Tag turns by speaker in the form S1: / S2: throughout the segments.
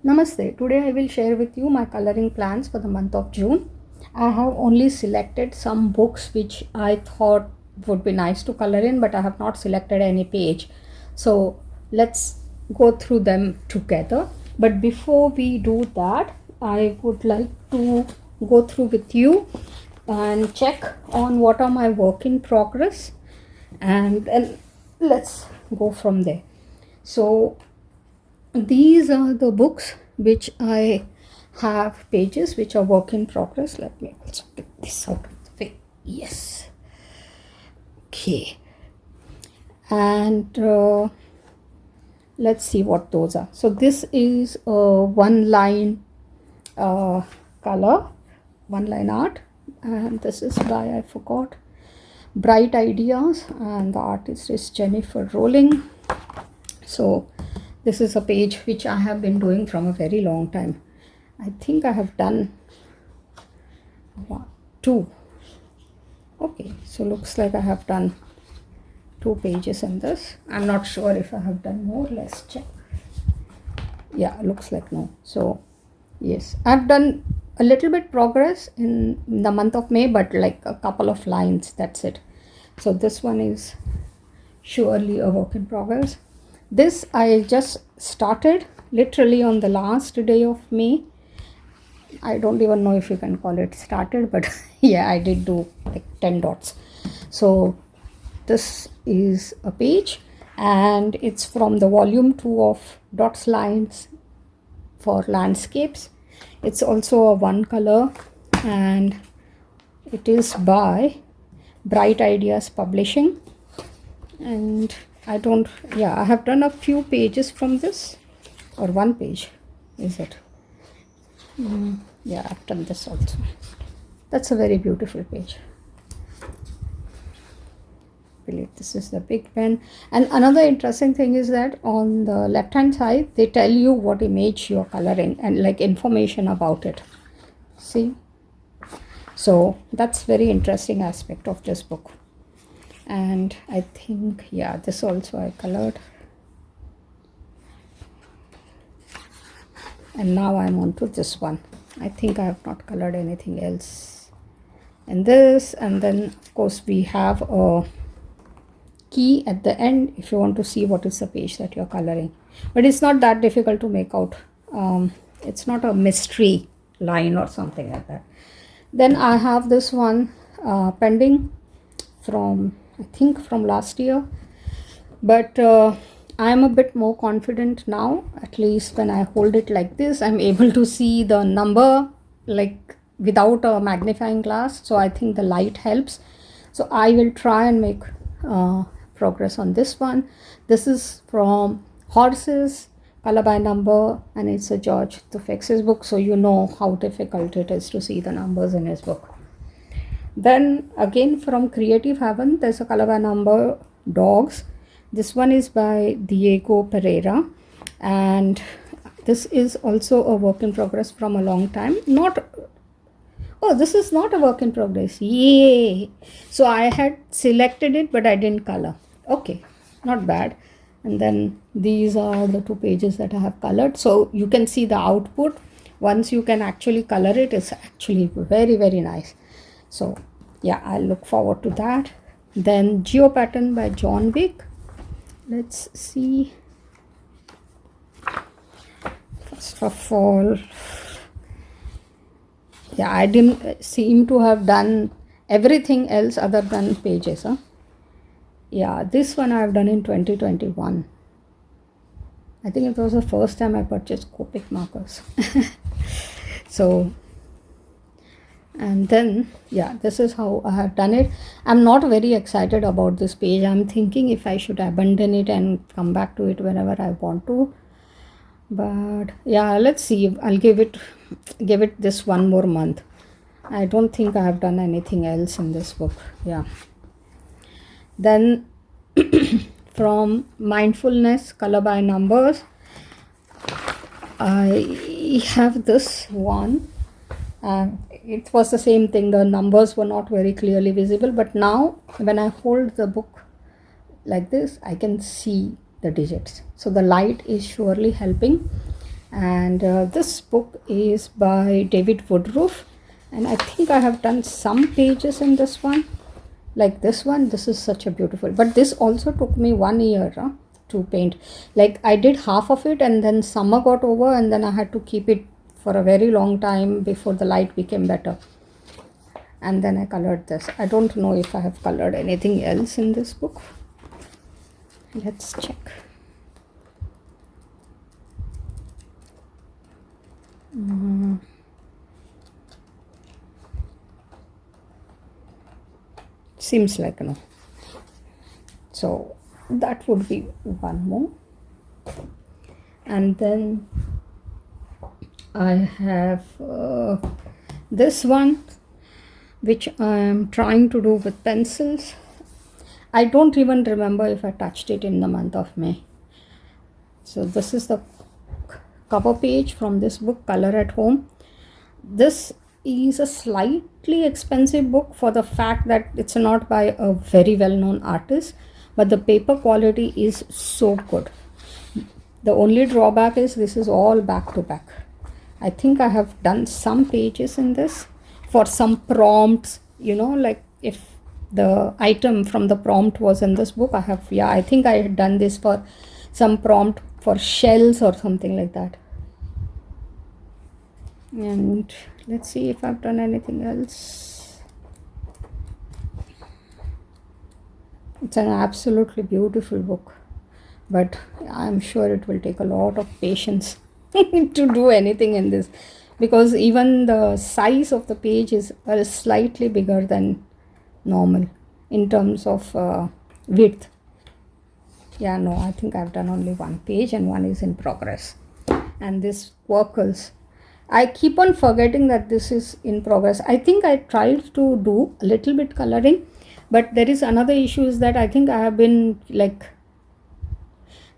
S1: Namaste. Today I will share with you my coloring plans for the month of June. I have only selected some books which I thought would be nice to color in, but I have not selected any page. So let's go through them together. But before we do that, I would like to go through with you and check on what are my work in progress, and then let's go from there. So these are the books which I have pages which are work in progress. Let me also get this out of the way. Yes. Okay. And let's see what those are. So this is a one line color, one line art, and this is by, I forgot, Bright Ideas, and the artist is Jennifer Rowling. So this is a page which I have been doing from a very long time. I think I have done two. Okay, so looks like I have done 2 pages in this. I'm not sure if I have done more. Let's check. Yeah, looks like no. So yes, I've done a little bit progress in the month of May, but like a couple of lines, that's it. So this one is surely a work in progress. This I just started literally on the last day of May. I don't even know if you can call it started, but yeah, I did do like 10 dots. So this is a page, and it's from the volume 2 of Dots Lines for Landscapes. It's also a one color, and it is by Bright Ideas Publishing. And I have done a few pages from this, or one page, is it? Yeah, I've done this also. That's a very beautiful page. I believe this is the big pen. And another interesting thing is that on the left hand side, they tell you what image you're coloring and like information about it. See? So that's very interesting aspect of this book. And I think, yeah, this also I colored. And now I'm on to this one. I think I have not colored anything else in this. And then of course we have a key at the end if you want to see what is the page that you're coloring, but it's not that difficult to make out. It's not a mystery line or something like that. Then I have this one pending from, I think, from last year, but I'm a bit more confident now. At least when I hold it like this, I'm able to see the number like without a magnifying glass, so I think the light helps. So I will try and make progress on this one. This is from Horses, color by number, and it's a George Tufek's book, so you know how difficult it is to see the numbers in his book. Then again from Creative Haven, there's a color by number Dogs. This one is by Diego Pereira, and this is also a work in progress from a long time. This is not a work in progress. Yay! So I had selected it, but I didn't color. Okay, not bad. And then these are the 2 pages that I have colored. So you can see the output. Once you can actually color it, it's actually very, very nice. So yeah, I look forward to that. Then Geopattern by John Wick. Let's see. First of all, yeah, I didn't seem to have done everything else other than pages. Yeah, this one I have done in 2021. I think it was the first time I purchased Copic markers. So, and then yeah, this is how I have done it. I'm not very excited about this page. I'm thinking if I should abandon it and come back to it whenever I want to. But yeah, let's see. I'll give it this one more month. I don't think I have done anything else in this book. Yeah. Then from Mindfulness, color by numbers, I have this one. It was the same thing. The numbers were not very clearly visible, but now when I hold the book like this, I can see the digits. So the light is surely helping. And this book is by David Woodruff, and I think I have done some pages in this one, like this one. This is such a beautiful, but this also took me 1 year to paint. Like I did half of it, and then summer got over, and then I had to keep it for a very long time before the light became better, and then I colored this. I don't know if I have colored anything else in this book. Let's check. Seems like no. So that would be one more. And then I have this one, which I am trying to do with pencils. I don't even remember if I touched it in the month of May. So this is the cover page from this book, Color at Home. This is a slightly expensive book for the fact that it's not by a very well-known artist, but the paper quality is so good. The only drawback is this is all back to back. I think I have done some pages in this for some prompts, like if the item from the prompt was in this book, I think I had done this for some prompt for shells or something like that. And let's see if I've done anything else. It's an absolutely beautiful book, but I'm sure it will take a lot of patience to do anything in this, because even the size of the page is slightly bigger than normal in terms of width. Yeah, no, I think I've done only one page and one is in progress. And this Quirkles, I keep on forgetting that this is in progress. I think I tried to do a little bit coloring, but there is another issue, is that I think I have been like,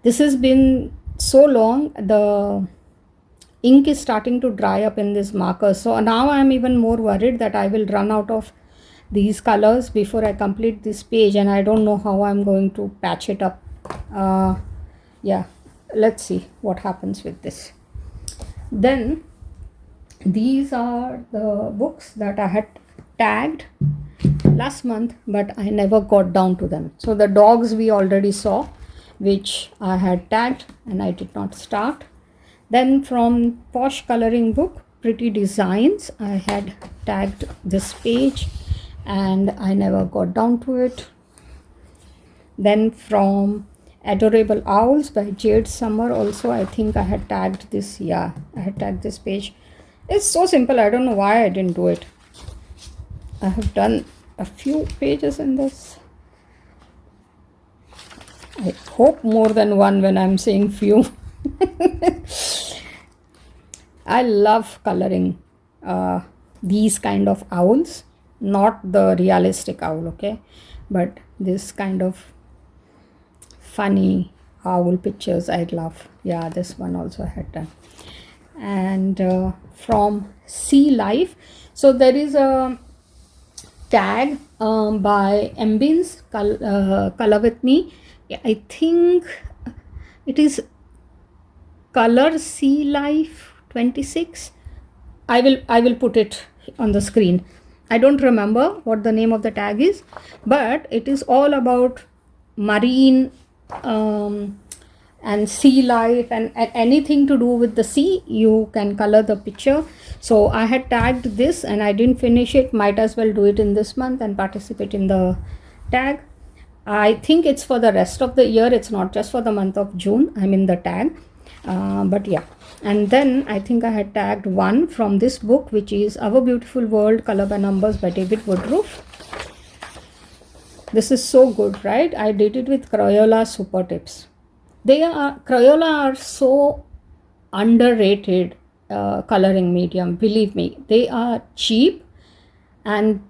S1: this has been so long, the ink is starting to dry up in this marker. So now I am even more worried that I will run out of these colors before I complete this page, and I don't know how I'm going to patch it up. Yeah, let's see what happens with this. Then these are the books that I had tagged last month, but I never got down to them. So the dogs we already saw, which I had tagged and I did not start. Then from Posh Coloring Book, Pretty Designs, I had tagged this page and I never got down to it. Then from Adorable Owls by Jade Summer, also I think I had tagged this. Yeah, I had tagged this page. It's so simple, I don't know why I didn't do it. I have done a few pages in this. I hope more than one when I'm saying few. I love coloring these kind of owls, not the realistic owl, okay, but this kind of funny owl pictures I love. Yeah, this one also I had done. And from Sea Life, so there is a tag by Embins, Color With Me. I think it is Color Sea Life 26. I will put it on the screen. I don't remember what the name of the tag is, but it is all about marine and sea life and anything to do with the sea. You can color the picture. So I had tagged this and I didn't finish it. Might as well do it in this month and participate in the tag. I think it's for the rest of the year, it's not just for the month of June. I'm in the tag, but yeah. And then I think I had tagged one from this book, which is Our Beautiful World, Color by Numbers by David Woodruff. This is so good, right? I did it with Crayola Super Tips. Crayola are so underrated coloring medium, believe me. They are cheap and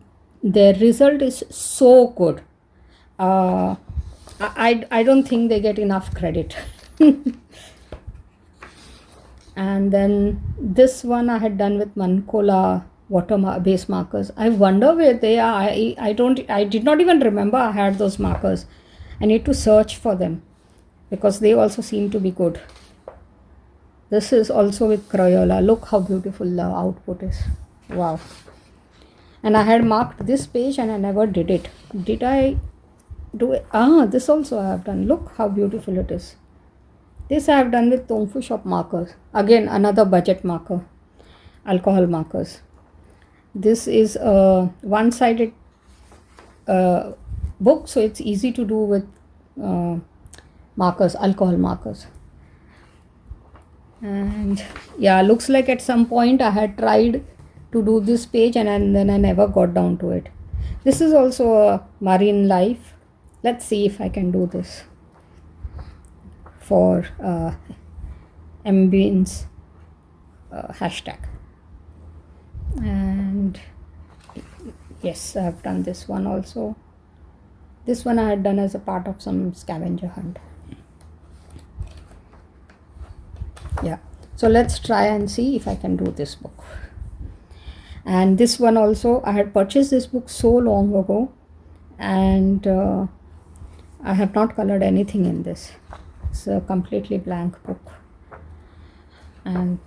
S1: their result is so good. I don't think they get enough credit. And then this one I had done with Mancola water base markers. I wonder where they are. I did not even remember I had those markers. I need to search for them because they also seem to be good. This is also with Crayola. Look how beautiful the output is. Wow. And I had marked this page and I never did it. Did I do it? This also I have done. Look how beautiful it is. This I have done with Tongfu Shop markers. Again, another budget marker. Alcohol markers. This is a one-sided book, so it's easy to do with markers, alcohol markers. And yeah, looks like at some point I had tried to do this page and then I never got down to it. This is also a marine life. Let's see if I can do this for ambience hashtag. And yes, I have done this one also. This one I had done as a part of some scavenger hunt. Yeah, so let's try and see if I can do this book. And this one also, I had purchased this book so long ago, and I have not colored anything in this. It's a completely blank book, and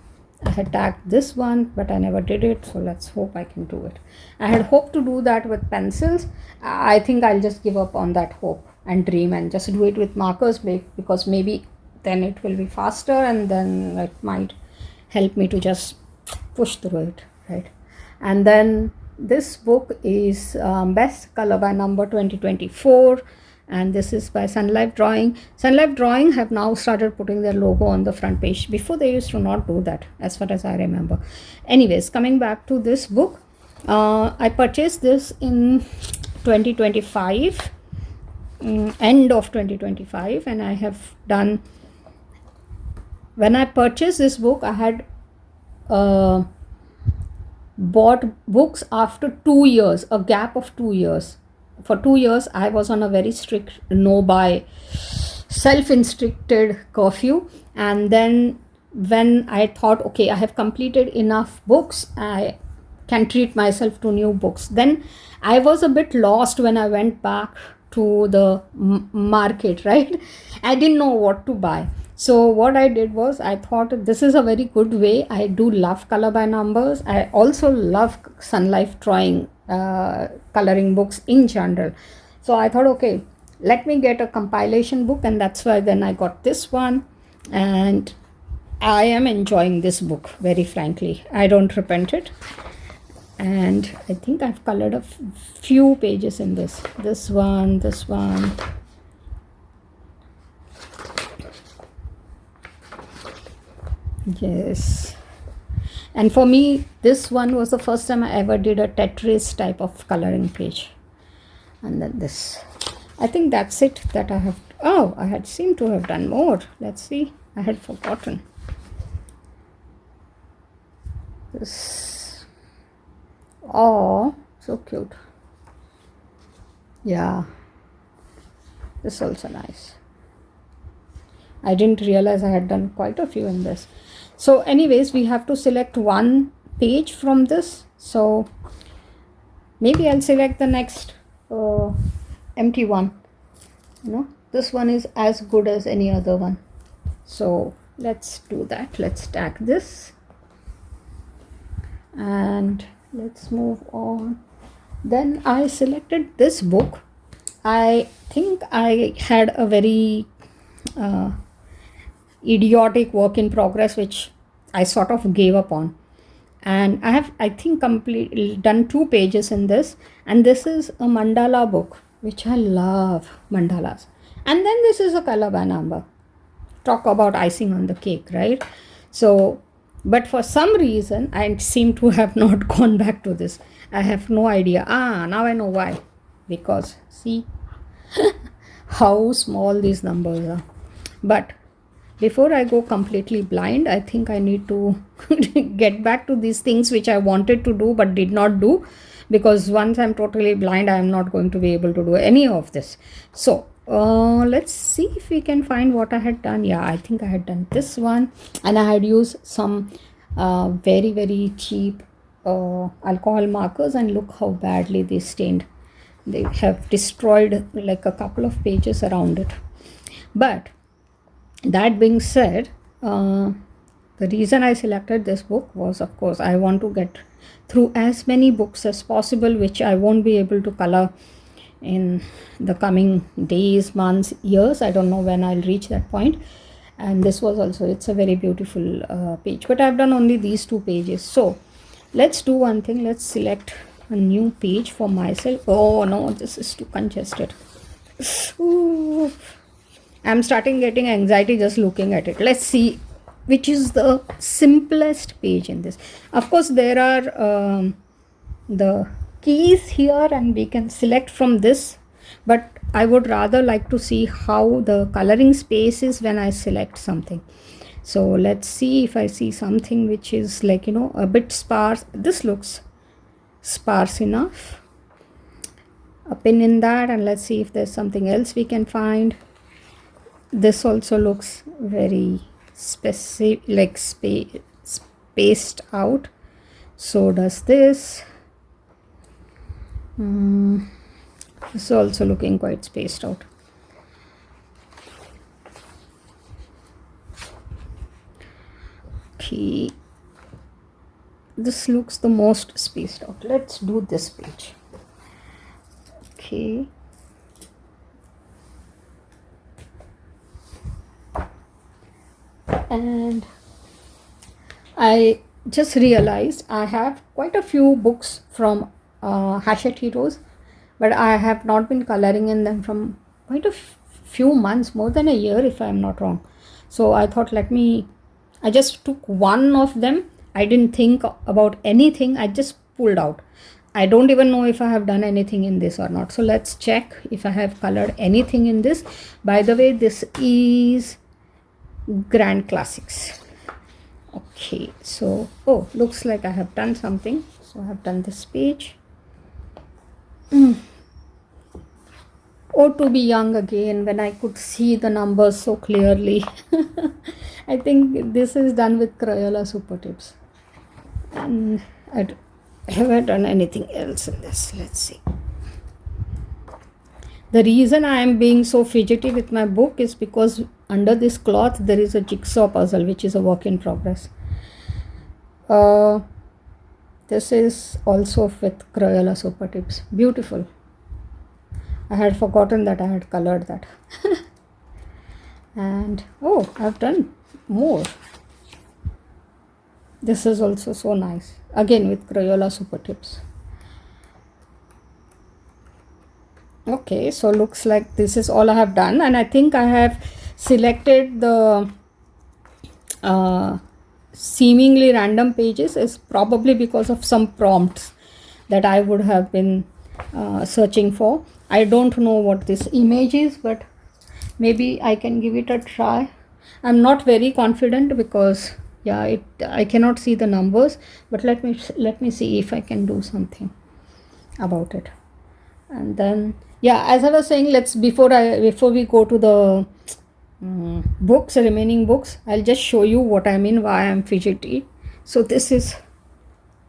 S1: I had tagged this one, but I never did it, so let's hope I can do it. I had hoped to do that with pencils. I think I'll just give up on that hope and dream and just do it with markers, because maybe then it will be faster and then it might help me to just push through it, right? And then this book is Best Color by Number 2024, and this is by Sun Life Drawing. Sun Life Drawing have now started putting their logo on the front page. Before they used to not do that, as far as I remember. Anyways, coming back to this book, I purchased this in 2025, end of 2025, and I have done, when I purchased this book, I had bought books after 2 years, a gap of 2 years. For 2 years, I was on a very strict no-buy, self-instructed curfew. And then when I thought, okay, I have completed enough books, I can treat myself to new books. Then I was a bit lost when I went back to the market, right? I didn't know what to buy. So what I did was, I thought this is a very good way. I do love Color by Numbers. I also love Sun Life Drawing coloring books in general. So I thought, okay, let me get a compilation book, and that's why then I got this one. And I am enjoying this book, very frankly. I don't repent it. And I think I've colored a few pages in this. This one. Yes. And for me, this one was the first time I ever did a Tetris type of coloring page. And then this. I think that's it that I have. Oh, I had seemed to have done more. Let's see. I had forgotten. This. Oh, so cute. Yeah. This is also nice. I didn't realize I had done quite a few in this. So anyways, we have to select one page from this. So maybe I'll select the next empty one. This one is as good as any other one. So let's do that. Let's tag this. And let's move on. Then I selected this book. I think I had a very idiotic work in progress, which I sort of gave up on. And I have, I think, completely done 2 pages in this. And this is a mandala book, which I love mandalas. And then this is a Color by Number. Talk about icing on the cake, right? So, but for some reason, I seem to have not gone back to this. I have no idea. Now I know why. Because, see how small these numbers are. But before I go completely blind, I think I need to get back to these things which I wanted to do but did not do, because once I'm totally blind, I am not going to be able to do any of this. So let's see if we can find what I had done. Yeah, I think I had done this one, and I had used some very, very cheap alcohol markers, and look how badly they stained. They have destroyed like a couple of pages around it. But that being said, The reason I selected this book was, of course, I want to get through as many books as possible, which I won't be able to color in the coming days, months, years. I don't know when I'll reach that point. And this was also, it's a very beautiful page, but I've done only these 2 pages. So let's do one thing. Let's select a new page for myself. Oh no, this is too congested. Ooh. I'm starting getting anxiety just looking at it. Let's see which is the simplest page in this. Of course, there are the keys here and we can select from this, but I would rather like to see how the coloring space is when I select something. So let's see if I see something which is like, you know, a bit sparse. This looks sparse enough. A pin in that, and let's see if there's something else we can find. This also looks very specific, like spaced out. So does this. This is also looking quite spaced out. Okay, this looks the most spaced out. Let's do this page. Okay, and I just realized I have quite a few books from Hachette Heroes, but I have not been coloring in them from quite a few months, more than a year if I'm not wrong. So I thought, I just took one of them. I didn't think about anything. I just pulled out. I don't even know if I have done anything in this or not. So let's check if I have colored anything in this. By the way, this is Grand Classics. Okay, so, oh, looks like I have done something. So I have done this page. Oh, to be young again when I could see the numbers so clearly. I think this is done with Crayola Super Tips. And I haven't done anything else in this. Let's see. The reason I am being so fidgety with my book is because under this cloth there is a jigsaw puzzle which is a work in progress. This is also with Crayola Super Tips. Beautiful. I had forgotten that I had colored that. And oh, I've done more. This is also so nice. Again with Crayola Super Tips. Okay, so looks like this is all I have done, and I think I have selected the seemingly random pages is probably because of some prompts that I would have been searching for. I don't know what this image is, but maybe I can give it a try. I'm not very confident because I cannot see the numbers, but let me see if I can do something about it. And then as I was saying, before we go to the remaining books, I'll just show you what I mean, why I'm fidgety. So this is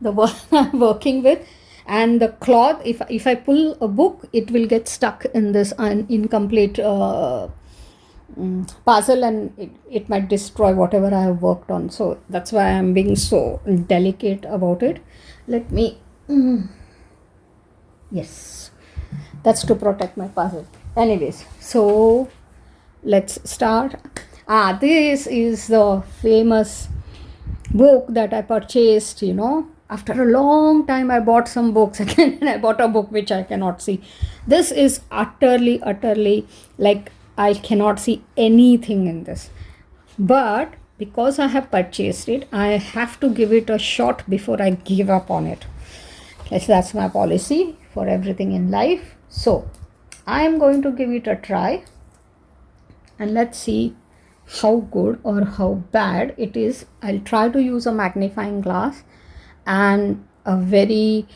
S1: the one I'm working with, and the cloth, if I pull a book, it will get stuck in this incomplete puzzle, and it might destroy whatever I have worked on. So that's why I'm being so delicate about it. Let me yes, that's to protect my puzzle. Anyways, so let's start. This is the famous book that I purchased, after a long time. I bought some books and then I bought a book which I cannot see. This is utterly like I cannot see anything in this, but because I have purchased it, I have to give it a shot before I give up on it. That's my policy for everything in life. So I am going to give it a try, and let's see how good or how bad it is. I'll try to use a magnifying glass and a very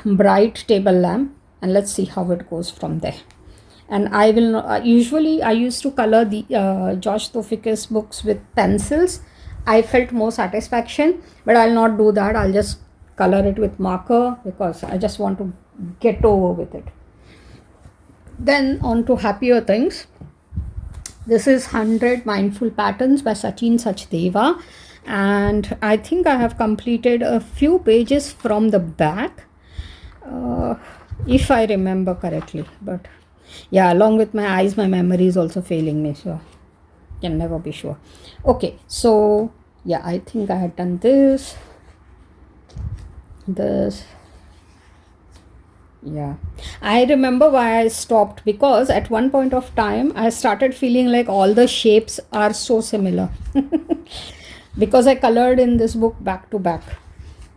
S1: bright table lamp, and let's see how it goes from there. And I will usually I used to color the Josh Tofika's books with pencils. I felt more satisfaction, but I'll not do that. I'll just color it with marker because I just want to get over with it. Then on to happier things. This is 100 Mindful Patterns by Sachin Sachdeva, and I think I have completed a few pages from the back, if I remember correctly. But yeah, along with my eyes, my memory is also failing me, so can never be sure. Okay, so yeah, I think I had done this. Yeah, I remember why I stopped, because at one point of time I started feeling like all the shapes are so similar. Because I colored in this book back to back,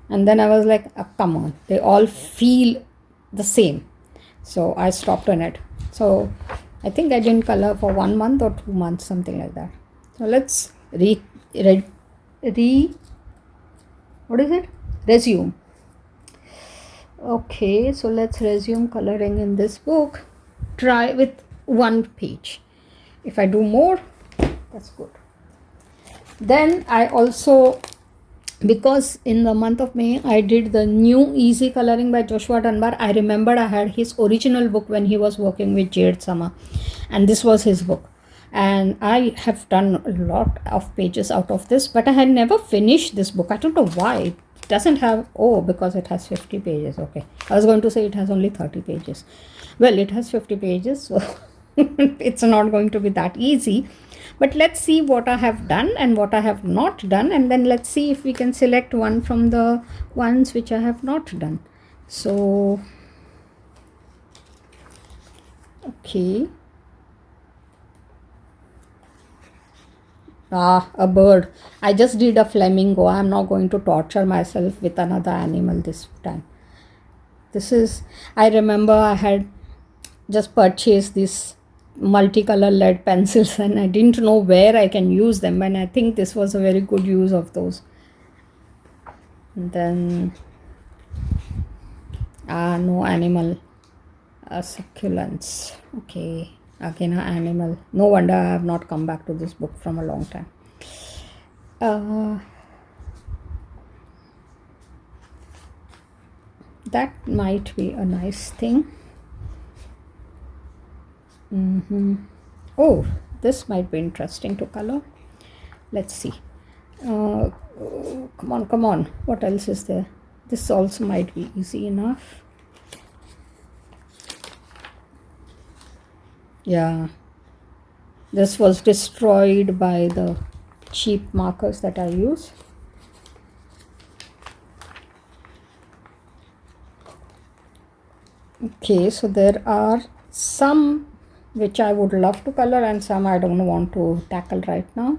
S1: and then I was like, come on, they all feel the same. So I stopped on it. So I think I didn't color for 1 month or 2 months, something like that. So let's what is it? Resume. Okay, so let's resume coloring in this book. Try with one page. If I do more, that's good. Then I also, because in the month of May I did the new Easy Coloring by Joshua Dunbar. I remembered I had his original book when he was working with Jade Sama, and this was his book. And I have done a lot of pages out of this, but I had never finished this book. I don't know why. It doesn't have, oh, because it has 50 pages. Okay, I was going to say it has only 30 pages. Well, it has 50 pages, so it's not going to be that easy. But let's see what I have done and what I have not done, and then let's see if we can select one from the ones which I have not done. So okay, a bird. I just did a flamingo. I'm not going to torture myself with another animal this time. This is, I remember I had just purchased these multicolor lead pencils and I didn't know where I can use them, and I think this was a very good use of those. And then no animal, succulents. Okay, again an animal. No wonder I have not come back to this book from a long time. That might be a nice thing. Oh, this might be interesting to color. Let's see. Come on. What else is there? This also might be easy enough. Yeah. This was destroyed by the cheap markers that I use. Okay, so there are some which I would love to color and some I don't want to tackle right now.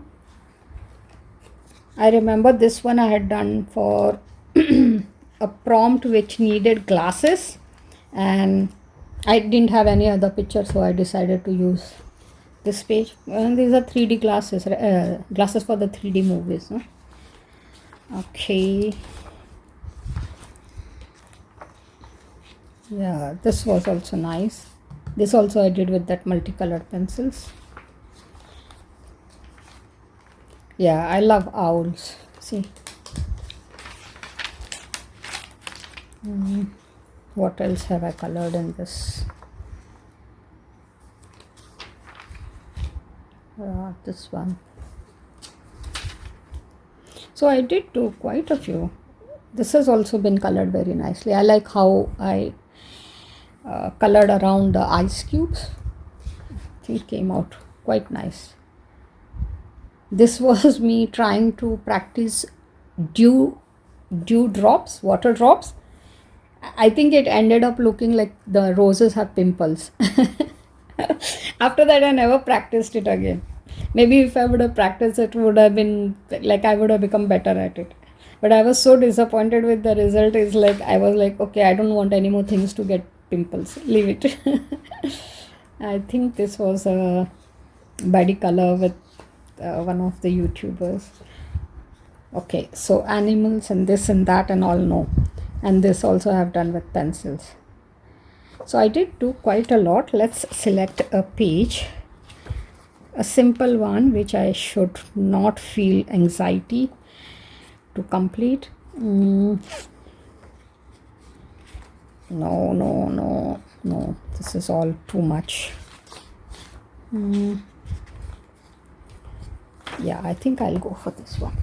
S1: I remember this one I had done for a prompt which needed glasses, and I didn't have any other picture, so I decided to use this page. And these are 3D glasses, glasses for the 3D movies. No? Okay. Yeah, this was also nice. This also I did with that multicolored pencils. Yeah, I love owls. See. What else have I colored in this? This one. So I did do quite a few. This has also been colored very nicely. I like how I colored around the ice cubes. I think it came out quite nice. This was me trying to practice dew drops, water drops. I think it ended up looking like the roses have pimples. After that, I never practiced it again. Maybe if I would have practiced it, would have been like I would have become better at it. But I was so disappointed with the result. It's like I was like, okay, I don't want any more things to get pimples. Leave it. I think this was a body color with one of the YouTubers. Okay, so animals and this and that and all, no. And this also I have done with pencils. So I did do quite a lot. Let's select a page, a simple one which I should not feel anxiety to complete. No, this is all too much. Yeah, I think I'll go for this one.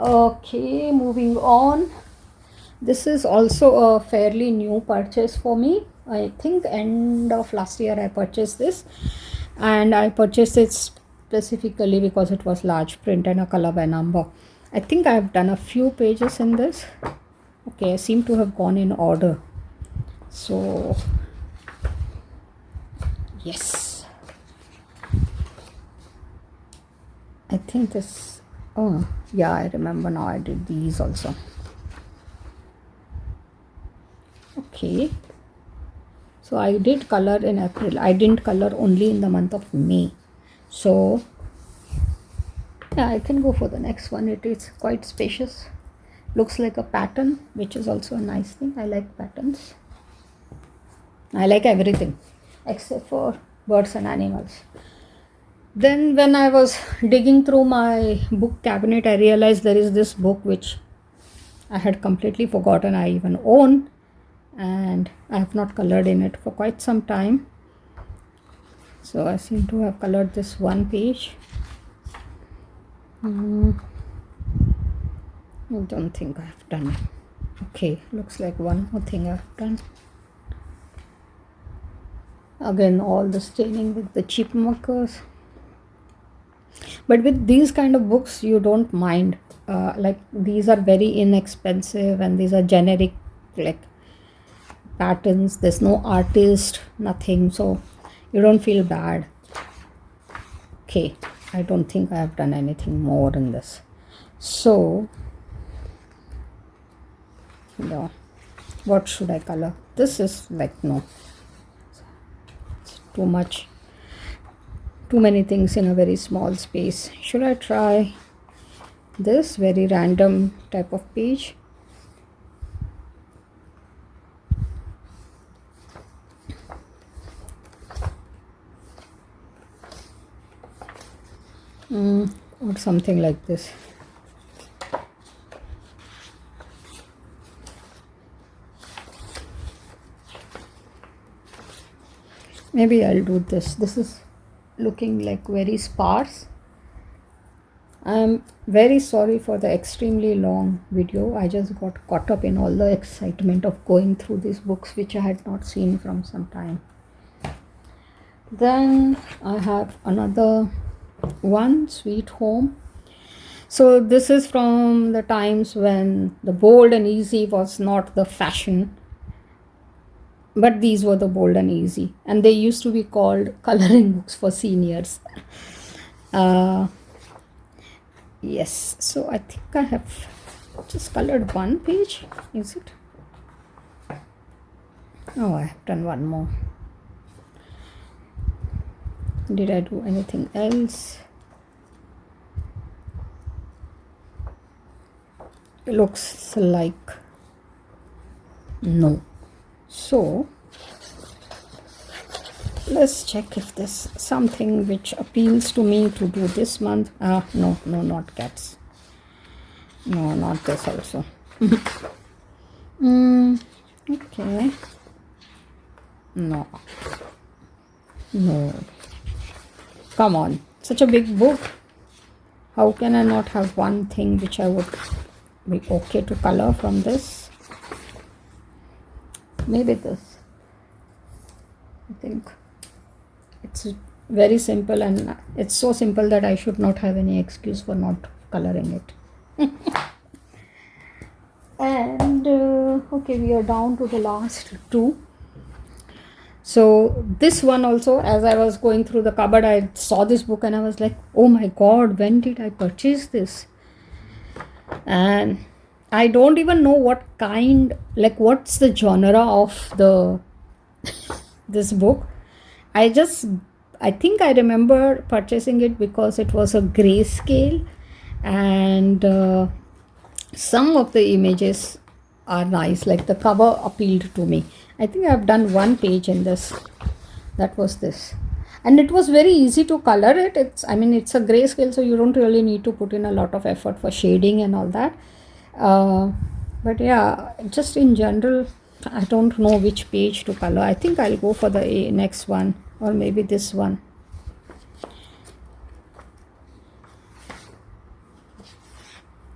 S1: Okay, moving on. This is also a fairly new purchase for me. I think end of last year I purchased this, and I purchased it specifically because it was large print and a color by number. I think I've done a few pages in this. Okay, I seem to have gone in order. So, yes. I think this, oh, yeah, I remember now I did these also. Okay. So I did color in April. I didn't color only in the month of May. So, yeah, I can go for the next one. It is quite spacious. Looks like a pattern, which is also a nice thing. I like patterns. I like everything except for birds and animals. Then when I was digging through my book cabinet, I realized there is this book which I had completely forgotten I even own, and I have not colored in it for quite some time. So I seem to have colored this one page. I don't think I have done it. Okay, looks like one more thing I've done. Again, all the staining with the cheap markers. But with these kind of books, you don't mind. Like these are very inexpensive and these are generic like patterns. There's no artist, nothing. So you don't feel bad. Okay, I don't think I have done anything more in this. So, yeah, what should I color? This is like, no, it's too much. Too many things in a very small space. Should I try this very random type of page? Or something like this. Maybe I'll do this. This is looking like very sparse. I'm very sorry for the extremely long video. I just got caught up in all the excitement of going through these books which I had not seen from some time. Then I have another one, Sweet Home. So this is from the times when the bold and easy was not the fashion, but these were the bold and easy, and they used to be called coloring books for seniors. Yes, so I think I have just colored one page. Is it? Oh, I have done one more. Did I do anything else? It looks like no. So let's check if there's something which appeals to me to do this month. No, not cats. No, not this also. Okay. No. Come on, such a big book. How can I not have one thing which I would be okay to color from this? Maybe this. I think it's very simple, and it's so simple that I should not have any excuse for not coloring it. And okay, we are down to the last two. So this one also, as I was going through the cupboard, I saw this book and I was like, oh my god, when did I purchase this? And I don't even know what kind, like what's the genre of the this book. I think I remember purchasing it because it was a grayscale, and some of the images are nice, like the cover appealed to me. I think I've done one page in this. That was this, and it was very easy to color it. It's a grayscale, so you don't really need to put in a lot of effort for shading and all that. But yeah, just in general, I don't know which page to color. I think I'll go for the next one, or maybe this one.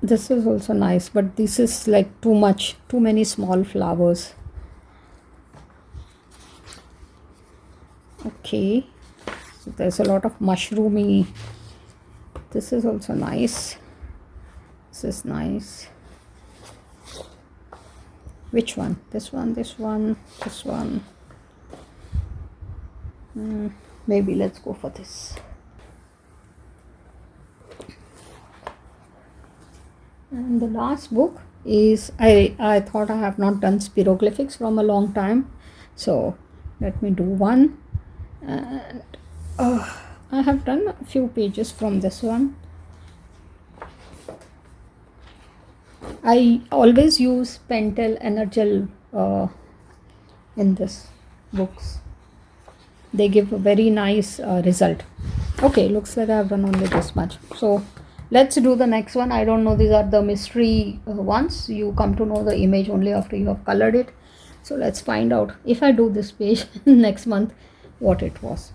S1: This is also nice, but this is like too much, too many small flowers. Okay, so there's a lot of mushroomy. This is also nice. This is nice. Which one? This one, this one, this one. Maybe let's go for this. And the last book is, I thought I have not done spiroglyphics from a long time, so let me do one. And I have done a few pages from this one. I always use Pentel Energel in this books. They give a very nice result. Okay, looks like I have done only this much. So let's do the next one. I don't know, these are the mystery ones. You come to know the image only after you have colored it. So let's find out, if I do this page next month, what it was.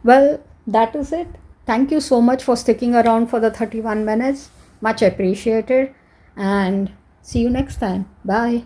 S1: Well, that is it. Thank you so much for sticking around for the 31 minutes. Much appreciated. And see you next time. Bye.